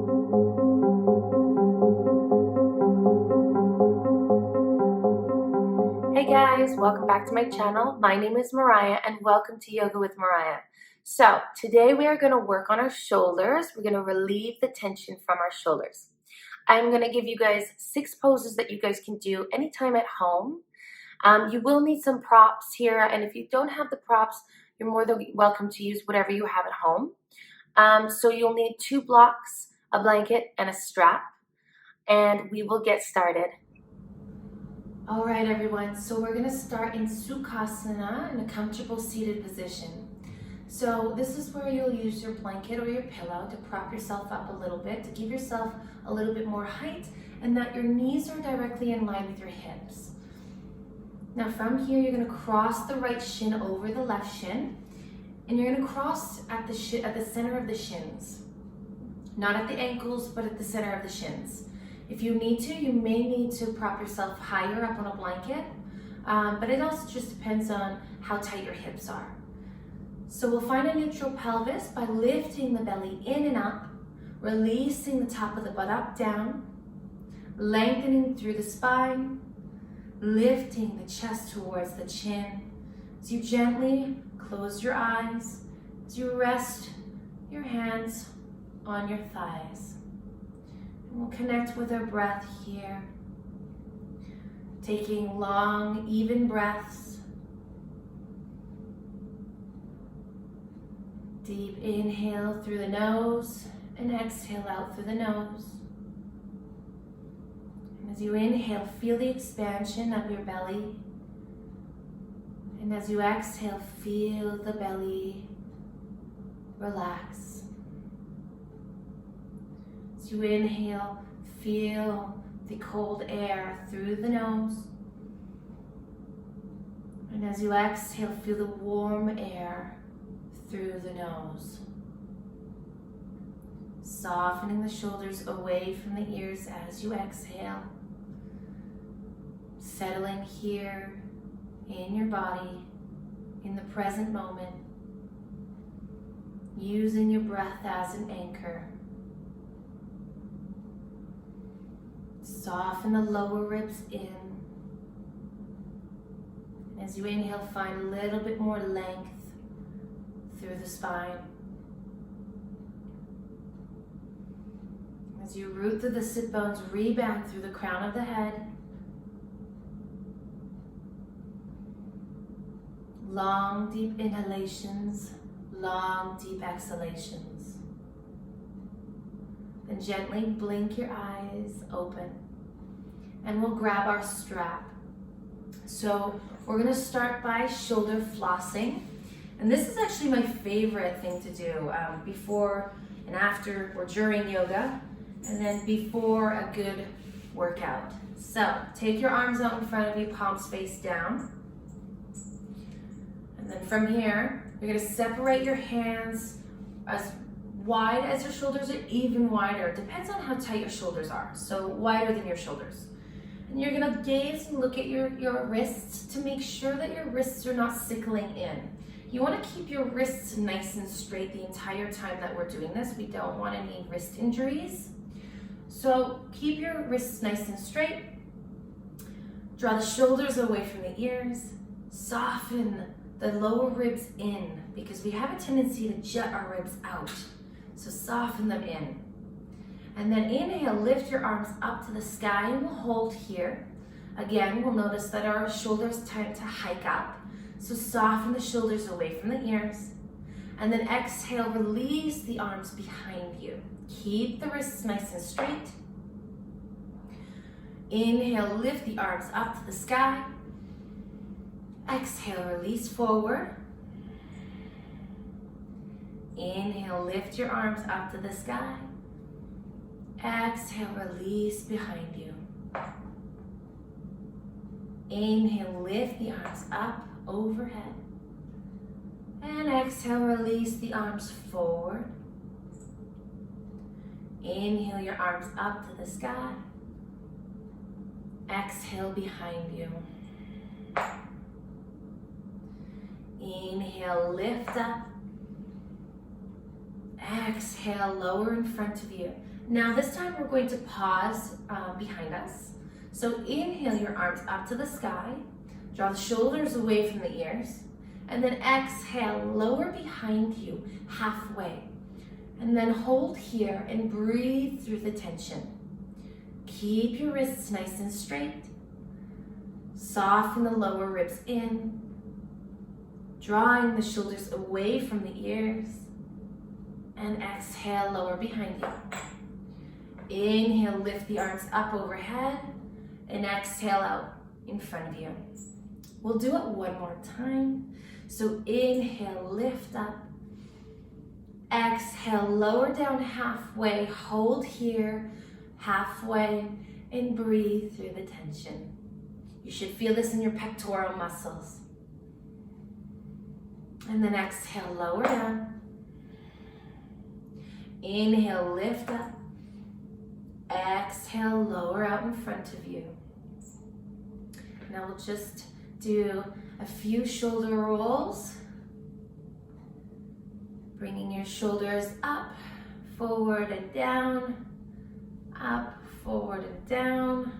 Hey guys, welcome back to my channel. My name is Mariah and welcome to Yoga with Mariah. So today we are going to work on our shoulders. We're going to relieve the tension from our shoulders. I'm going to give you guys 6 poses that you guys can do anytime at home. You will need some props here, and if you don't have the props, you're more than welcome to use whatever you have at home. So you'll need 2 blocks, a blanket, and a strap, and we will get started. All right, everyone, so we're gonna start in Sukhasana in a comfortable seated position. So this is where you'll use your blanket or your pillow to prop yourself up a little bit, to give yourself a little bit more height, and that your knees are directly in line with your hips. Now from here, you're gonna cross the right shin over the left shin, and you're gonna cross at the center of the shins. Not at the ankles, but at the center of the shins. If you need to, you may need to prop yourself higher up on a blanket, but it also just depends on how tight your hips are. So we'll find a neutral pelvis by lifting the belly in and up, releasing the top of the butt up, down, lengthening through the spine, lifting the chest towards the chin. As you gently close your eyes, as you rest your hands on your thighs. We'll connect with our breath here, taking long, even breaths. Deep inhale through the nose and exhale out through the nose. And as you inhale, feel the expansion of your belly. And as you exhale, feel the belly relax. As you inhale, feel the cold air through the nose. And as you exhale, feel the warm air through the nose. Softening the shoulders away from the ears as you exhale. Settling here in your body, in the present moment. Using your breath as an anchor. Soften the lower ribs in. As you inhale, find a little bit more length through the spine. As you root through the sit bones, rebound through the crown of the head. Long, deep inhalations, long, deep exhalations. Then gently blink your eyes open. And we'll grab our strap. So we're gonna start by shoulder flossing. And this is actually my favorite thing to do before and after or during yoga, and then before a good workout. So take your arms out in front of you, palms face down. And then from here, you're gonna separate your hands as wide as your shoulders or even wider. It depends on how tight your shoulders are. So wider than your shoulders. And you're gonna gaze and look at your wrists to make sure that your wrists are not sickling in. You wanna keep your wrists nice and straight the entire time that we're doing this. We don't want any wrist injuries. So keep your wrists nice and straight. Draw the shoulders away from the ears. Soften the lower ribs in because we have a tendency to jut our ribs out. So soften them in. And then inhale, lift your arms up to the sky and we'll hold here. Again, we'll notice that our shoulders tend to hike up. So soften the shoulders away from the ears. And then exhale, release the arms behind you. Keep the wrists nice and straight. Inhale, lift the arms up to the sky. Exhale, release forward. Inhale, lift your arms up to the sky. Exhale, release behind you. Inhale, lift the arms up overhead. And exhale, release the arms forward. Inhale your arms up to the sky. Exhale behind you. Inhale, lift up. Exhale, lower in front of you. Now this time we're going to pause behind us. So inhale your arms up to the sky, draw the shoulders away from the ears, and then exhale, lower behind you halfway. And then hold here and breathe through the tension. Keep your wrists nice and straight. Soften the lower ribs in, drawing the shoulders away from the ears. And exhale, lower behind you. Inhale, lift the arms up overhead, and exhale out in front of you. We'll do it one more time. So inhale, lift up. Exhale, lower down halfway, hold here halfway, and breathe through the tension. You should feel this in your pectoral muscles. And then exhale, lower down. Inhale, lift up. Exhale, lower out in front of you. Now we'll just do a few shoulder rolls. Bringing your shoulders up, forward and down, up, forward and down.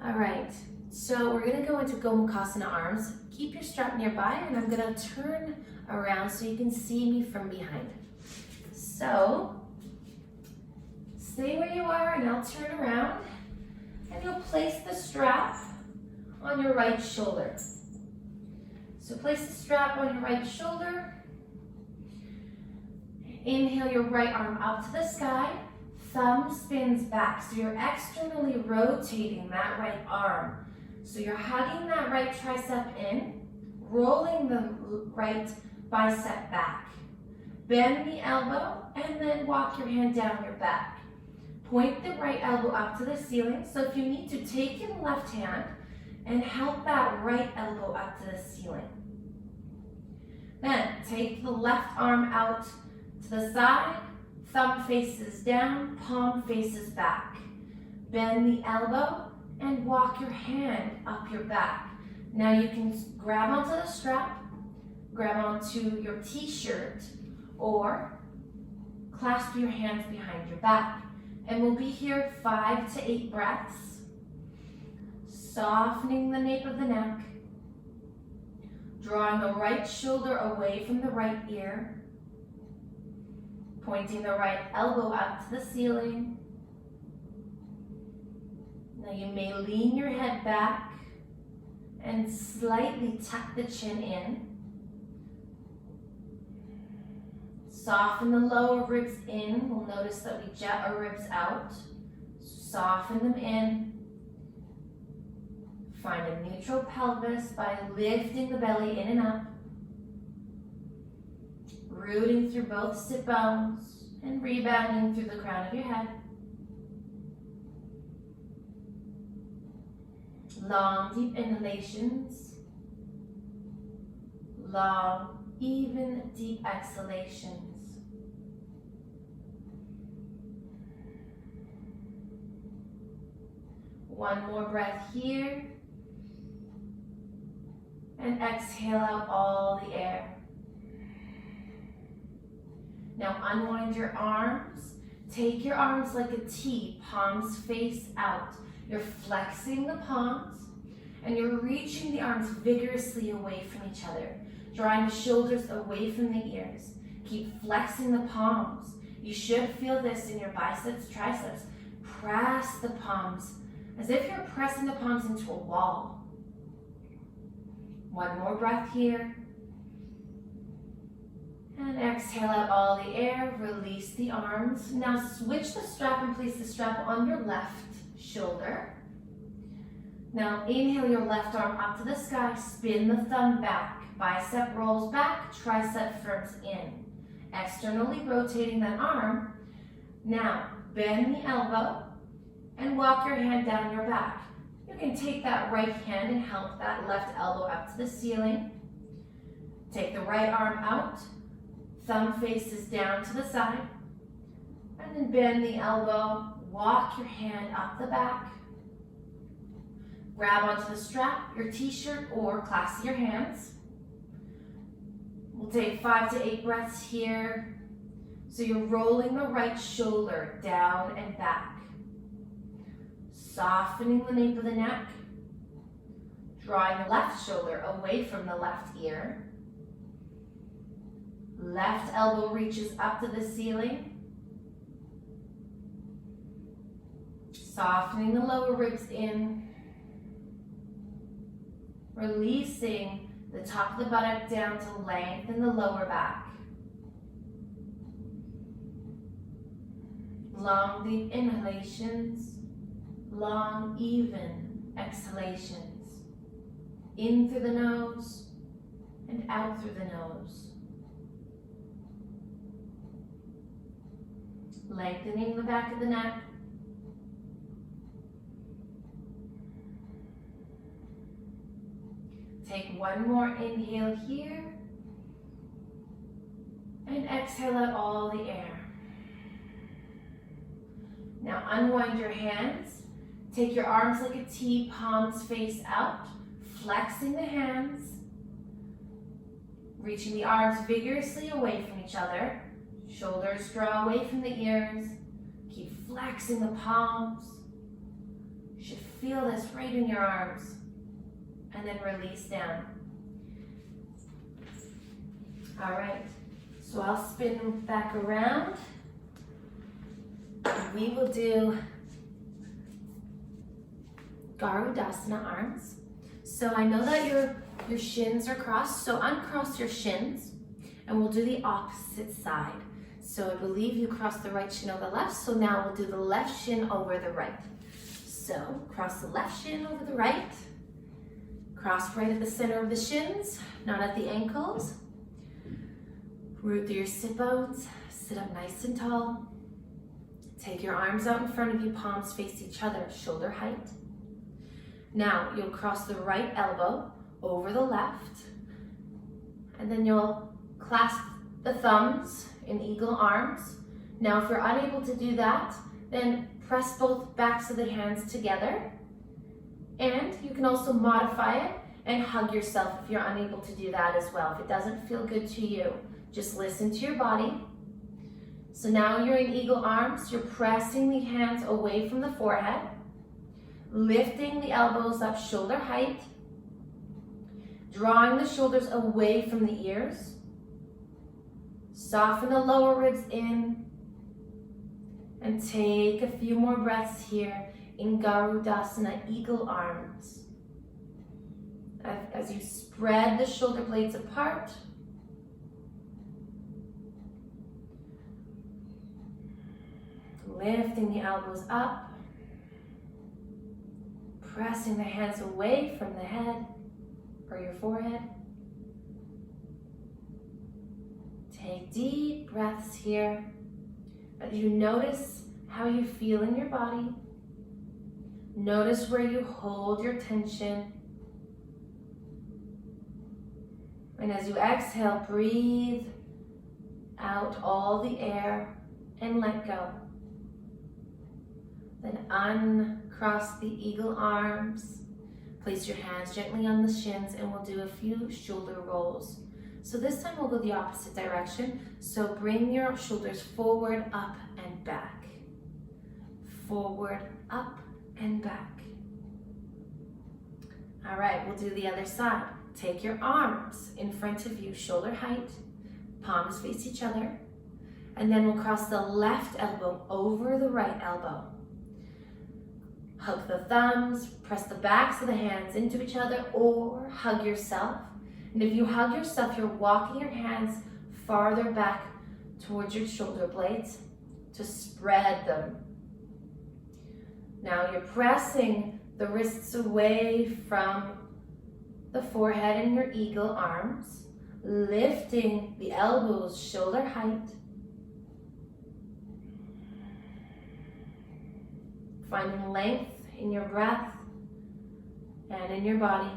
All right, so we're gonna go into Gomukhasana arms. Keep your strap nearby, and I'm gonna turn around so you can see me from behind. So, stay where you are, and I'll turn around, and you'll place the strap on your right shoulder. So place the strap on your right shoulder. Inhale your right arm up to the sky. Thumb spins back, so you're externally rotating that right arm. So you're hugging that right tricep in, rolling the right bicep back. Bend the elbow, and then walk your hand down your back. Point the right elbow up to the ceiling. So if you need to, take your left hand and help that right elbow up to the ceiling. Then take the left arm out to the side, thumb faces down, palm faces back. Bend the elbow and walk your hand up your back. Now you can grab onto the strap, grab onto your t-shirt, or clasp your hands behind your back. And we'll be here 5 to 8 breaths. Softening the nape of the neck, drawing the right shoulder away from the right ear, pointing the right elbow up to the ceiling. Now you may lean your head back and slightly tuck the chin in. Soften the lower ribs in. We'll notice that we jet our ribs out. Soften them in. Find a neutral pelvis by lifting the belly in and up. Rooting through both sit bones and rebounding through the crown of your head. Long, deep inhalations. Long, even, deep exhalations. One more breath here. And exhale out all the air. Now unwind your arms. Take your arms like a T, palms face out. You're flexing the palms, and you're reaching the arms vigorously away from each other, drawing the shoulders away from the ears. Keep flexing the palms. You should feel this in your biceps, triceps. Press the palms as if you're pressing the palms into a wall. One more breath here. And exhale out all the air, release the arms. Now switch the strap and place the strap on your left shoulder. Now inhale your left arm up to the sky, spin the thumb back, bicep rolls back, tricep firms in. Externally rotating that arm. Now bend the elbow and walk your hand down your back. You can take that right hand and help that left elbow up to the ceiling. Take the right arm out, thumb faces down to the side, and then bend the elbow, walk your hand up the back. Grab onto the strap, your t-shirt, or clasp your hands. We'll take 5 to 8 breaths here. So you're rolling the right shoulder down and back. Softening the nape of the neck. Drawing the left shoulder away from the left ear. Left elbow reaches up to the ceiling. Softening the lower ribs in. Releasing the top of the buttock down to lengthen the lower back. Long, deep inhalations. Long, even exhalations. In through the nose and out through the nose. Lengthening the back of the neck. Take one more inhale here. And exhale out all the air. Now unwind your hands. Take your arms like a T, palms face out. Flexing the hands. Reaching the arms vigorously away from each other. Shoulders draw away from the ears. Keep flexing the palms. You should feel this right in your arms. And then release down. All right, so I'll spin back around. And we will do Garudasana arms. So I know that your shins are crossed, so uncross your shins, and we'll do the opposite side. So I believe you crossed the right shin over the left, so now we'll do the left shin over the right. So cross the left shin over the right. Cross right at the center of the shins, not at the ankles. Root through your sit bones, sit up nice and tall. Take your arms out in front of you, palms face each other, shoulder height. Now you'll cross the right elbow over the left, and then you'll clasp the thumbs in eagle arms. Now if you're unable to do that, then press both backs of the hands together. And you can also modify it and hug yourself if you're unable to do that as well. If it doesn't feel good to you, just listen to your body. So now you're in eagle arms. You're pressing the hands away from the forehead, lifting the elbows up shoulder height, drawing the shoulders away from the ears. Soften the lower ribs in, and take a few more breaths here in Garudasana, eagle arms. As you spread the shoulder blades apart, lifting the elbows up, pressing the hands away from the head or your forehead. Take deep breaths here as you notice how you feel in your body. Notice where you hold your tension. And as you exhale, breathe out all the air and let go. Then uncross the eagle arms. Place your hands gently on the shins, and we'll do a few shoulder rolls. So this time we'll go the opposite direction. So bring your shoulders forward, up, and back. Forward, up, and back. All right, we'll do the other side. Take your arms in front of you, shoulder height, palms face each other, and then we'll cross the left elbow over the right elbow. Hug the thumbs, press the backs of the hands into each other, or hug yourself. And if you hug yourself, you're walking your hands farther back towards your shoulder blades to spread them. Now you're pressing the wrists away from the forehead in your eagle arms, lifting the elbows shoulder height. Finding length in your breath and in your body.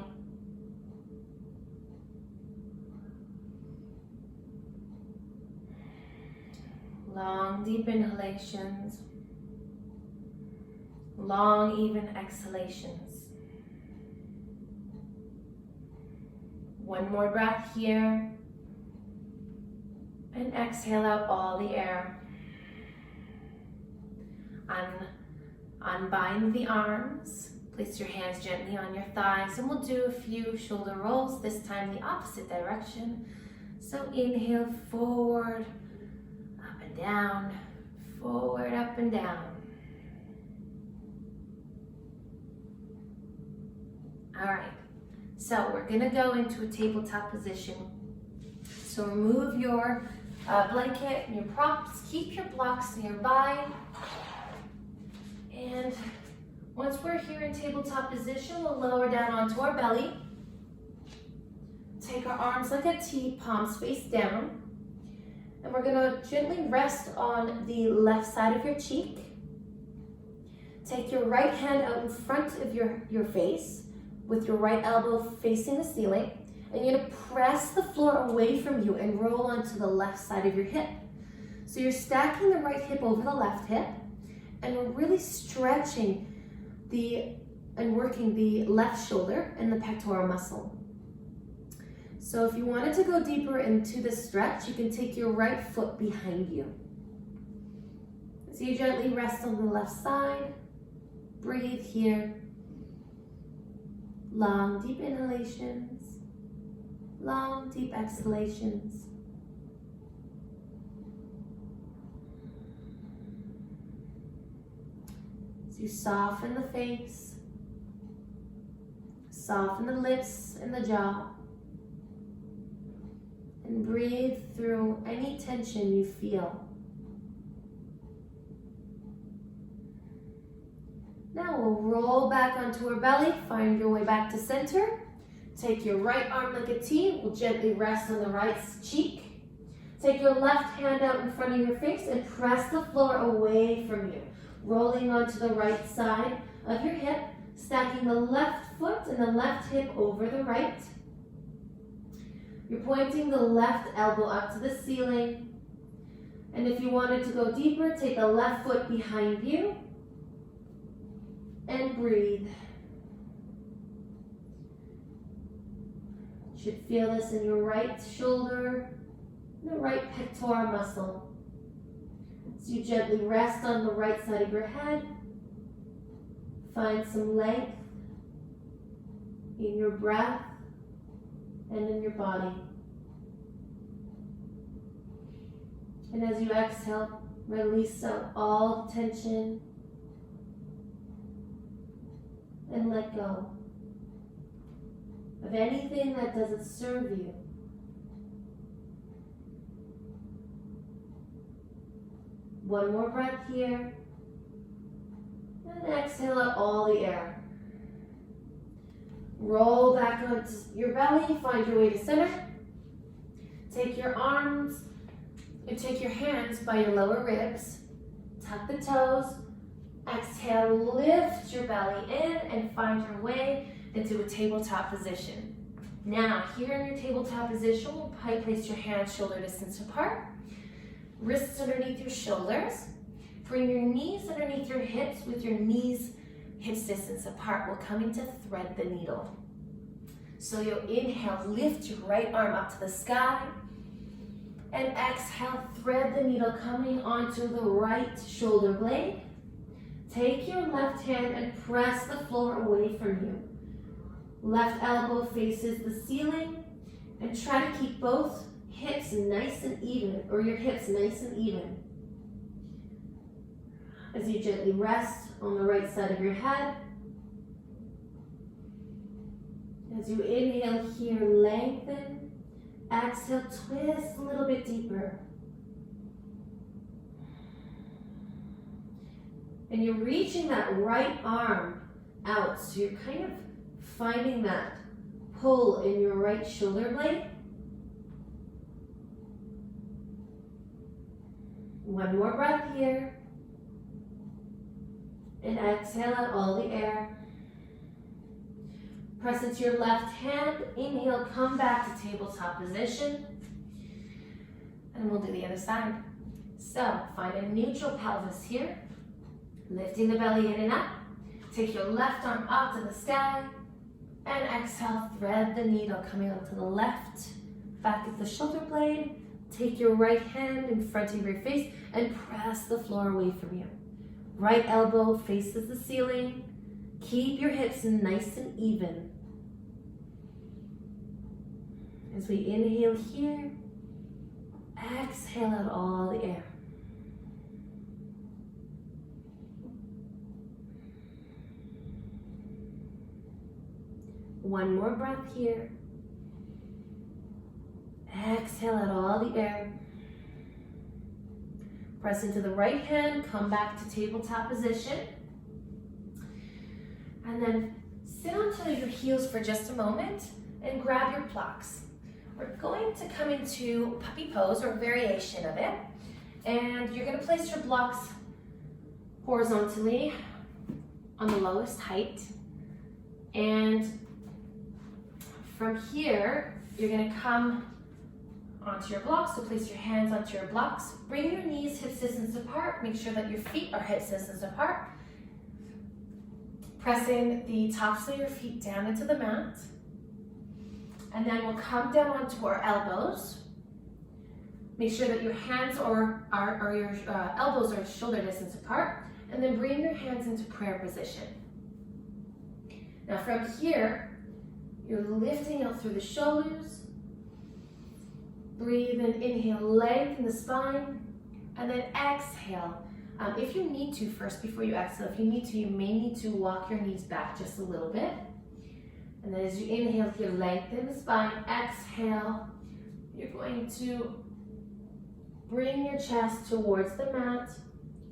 Long, deep inhalations. Long, even exhalations. One more breath here. And exhale out all the air. Unbind the arms. Place your hands gently on your thighs, and we'll do a few shoulder rolls, this time the opposite direction. So inhale, forward, up and down, forward, up and down. All right, so we're gonna go into a tabletop position. So remove your blanket and your props, keep your blocks nearby. And once we're here in tabletop position, we'll lower down onto our belly. Take our arms like a T, palms face down. And we're gonna gently rest on the left side of your cheek. Take your right hand out in front of your face with your right elbow facing the ceiling. And you're gonna press the floor away from you and roll onto the left side of your hip. So you're stacking the right hip over the left hip, and we're really stretching and working the left shoulder and the pectoral muscle. So if you wanted to go deeper into the stretch, you can take your right foot behind you. So you gently rest on the left side, breathe here. Long, deep inhalations, long, deep exhalations. So you soften the face, soften the lips and the jaw, and breathe through any tension you feel. Now we'll roll back onto our belly, find your way back to center. Take your right arm like a T, we'll gently rest on the right cheek. Take your left hand out in front of your face and press the floor away from you. Rolling onto the right side of your hip, stacking the left foot and the left hip over the right. You're pointing the left elbow up to the ceiling. And if you wanted to go deeper, take the left foot behind you and breathe. You should feel this in your right shoulder and the right pectoral muscle. So you gently rest on the right side of your head. Find some length in your breath and in your body. And as you exhale, release out all tension and let go of anything that doesn't serve you. One more breath here. And exhale out all the air. Roll back onto your belly, find your way to center. Take your arms and take your hands by your lower ribs. Tuck the toes. Exhale, lift your belly in and find your way into a tabletop position. Now, here in your tabletop position, we'll place your hands shoulder distance apart. Wrists underneath your shoulders. Bring your knees underneath your hips with your knees hips distance apart. We're coming to thread the needle. So you'll inhale, lift your right arm up to the sky. And exhale, thread the needle coming onto the right shoulder blade. Take your left hand and press the floor away from you. Left elbow faces the ceiling. And try to keep both hips nice and even, or your hips nice and even. As you gently rest on the right side of your head. As you inhale here, lengthen. Exhale, twist a little bit deeper. And you're reaching that right arm out, so you're kind of finding that pull in your right shoulder blade. One more breath here. And exhale out all the air. Press into your left hand. Inhale, come back to tabletop position. And we'll do the other side. So, find a neutral pelvis here. Lifting the belly in and up. Take your left arm up to the sky. And exhale, thread the needle coming onto the left back of the shoulder blade. Take your right hand in front of your face and press the floor away from you. Right elbow faces the ceiling. Keep your hips nice and even. As we inhale here, exhale out all the air. One more breath here. Exhale out all the air. Press into the right hand, come back to tabletop position. And then sit onto your heels for just a moment and grab your blocks. We're going to come into puppy pose or a variation of it. And you're going to place your blocks horizontally on the lowest height. And from here, you're going to come onto your blocks, so place your hands onto your blocks. Bring your knees hip distance apart. Make sure that your feet are hip distance apart. Pressing the tops of your feet down into the mat. And then we'll come down onto our elbows. Make sure that your hands or your elbows are shoulder distance apart. And then bring your hands into prayer position. Now from here, you're lifting out through the shoulders. Breathe in, inhale, lengthen the spine, and then exhale. If you need to first, before you exhale, if you need to, you may need to walk your knees back just a little bit. And then as you inhale here, lengthen the spine, exhale. You're going to bring your chest towards the mat.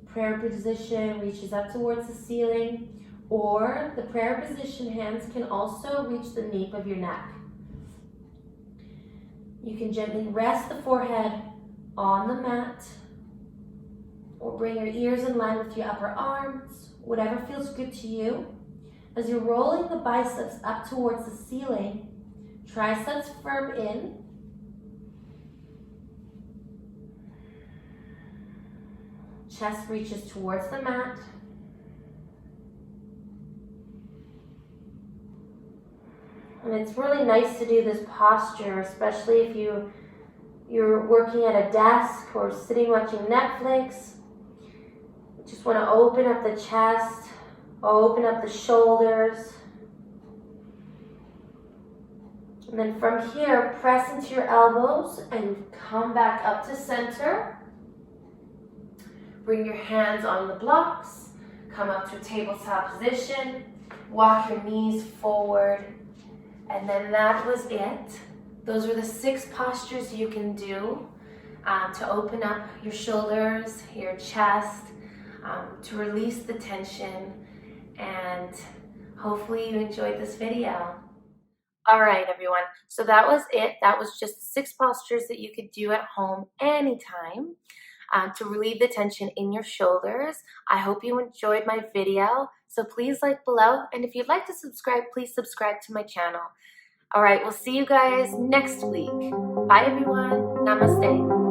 Prayer position reaches up towards the ceiling, or the prayer position hands can also reach the nape of your neck. You can gently rest the forehead on the mat or bring your ears in line with your upper arms, whatever feels good to you. As you're rolling the biceps up towards the ceiling, triceps firm in. Chest reaches towards the mat. And it's really nice to do this posture, especially if you're working at a desk or sitting watching Netflix. You just want to open up the chest, open up the shoulders. And then from here, press into your elbows and come back up to center. Bring your hands on the blocks, come up to tabletop position, walk your knees forward. And then that was it. Those were the 6 postures you can do to open up your shoulders, your chest, to release the tension, and hopefully you enjoyed this video. All right, everyone. So that was it. That was just 6 postures that you could do at home anytime to relieve the tension in your shoulders. I hope you enjoyed my video. So please like below. And if you'd like to subscribe, please subscribe to my channel. All right, we'll see you guys next week. Bye, everyone. Namaste.